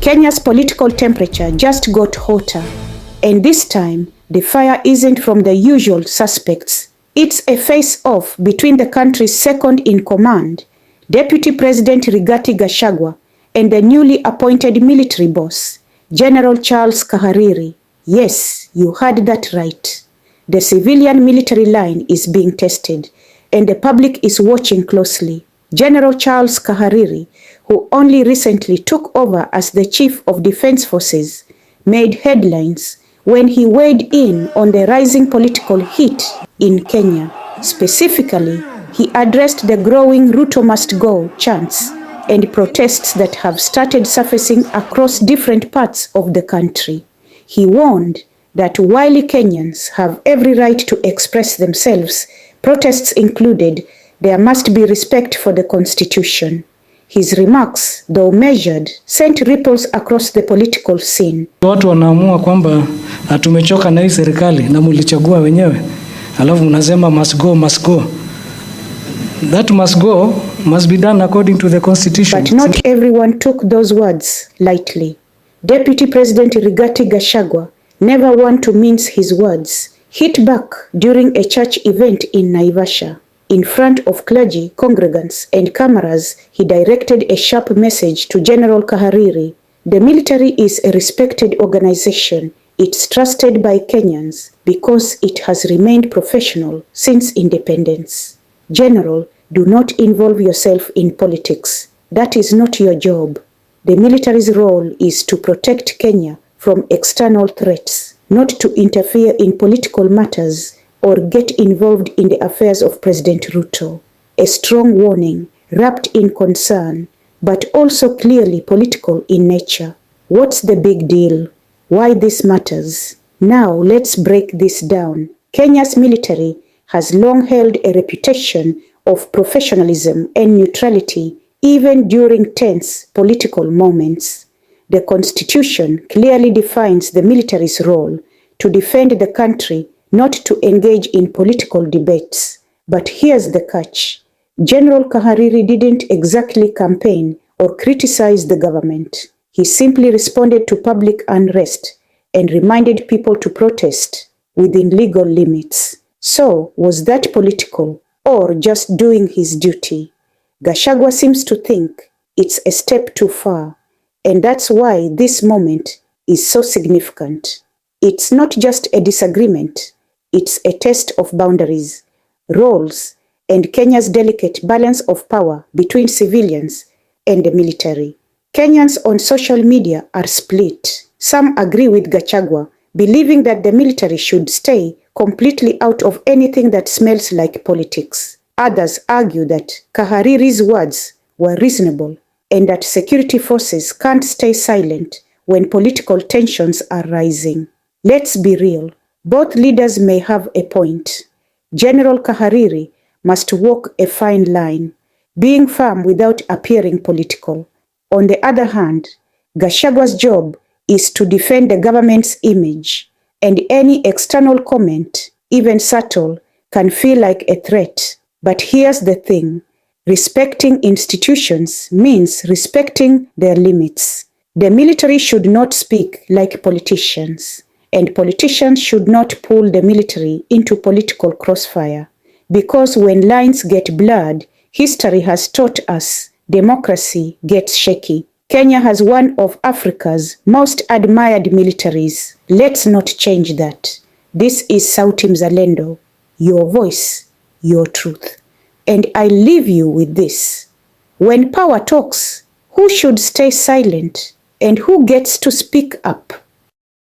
Kenya's political temperature just got hotter, and this time the fire isn't from the usual suspects. It's a face-off between the country's second-in-command, Deputy President Rigathi Gachagua, and the newly appointed military boss, General Charles Kahariri. Yes, you heard that right. The civilian-military line is being tested, and the public is watching closely. General Charles Kahariri, who only recently took over as the Chief of Defense Forces, made headlines when he weighed in on the rising political heat in Kenya. Specifically, he addressed the growing Ruto Must Go chants and protests that have started surfacing across different parts of the country. He warned that while Kenyans have every right to express themselves, protests included, there must be respect for the Constitution. His remarks, though measured, sent ripples across the political scene. Watu wanaamua kwamba tumechoka na hii serikali na mulichagua wenyewe. Alafu mnasema must go. That must go must be done according to the Constitution. But not everyone took those words lightly. Deputy President Rigathi Gachagua, never one to mince his words, hit back during a church event in Naivasha. In front of clergy, congregants, and cameras, he directed a sharp message to General Kahariri. The military is a respected organization. It's trusted by Kenyans because it has remained professional since independence. General, do not involve yourself in politics. That is not your job. The military's role is to protect Kenya from external threats, not to interfere in political matters or get involved in the affairs of President Ruto. A strong warning, wrapped in concern, but also clearly political in nature. What's the big deal? Why this matters? Now let's break this down. Kenya's military has long held a reputation of professionalism and neutrality, even during tense political moments. The Constitution clearly defines the military's role to defend the country, not to engage in political debates. But here's the catch. General Kahariri didn't exactly campaign or criticize the government. He simply responded to public unrest and reminded people to protest within legal limits. So, was that political or just doing his duty? Gachagua seems to think it's a step too far, and that's why this moment is so significant. It's not just a disagreement, it's a test of boundaries, roles, and Kenya's delicate balance of power between civilians and the military. Kenyans on social media are split. Some agree with Gachagua, believing that the military should stay completely out of anything that smells like politics. Others argue that Kahariri's words were reasonable and that security forces can't stay silent when political tensions are rising. Let's be real. Both leaders may have a point. General Kahariri must walk a fine line, being firm without appearing political. On the other hand, Gachagua's job is to defend the government's image, and any external comment, even subtle, can feel like a threat. But here's the thing. Respecting institutions means respecting their limits. The military should not speak like politicians, and politicians should not pull the military into political crossfire. Because when lines get blurred, history has taught us democracy gets shaky. Kenya has one of Africa's most admired militaries. Let's not change that. This is Sauti Mzalendo, your voice, your truth. And I leave you with this. When power talks, who should stay silent and who gets to speak up?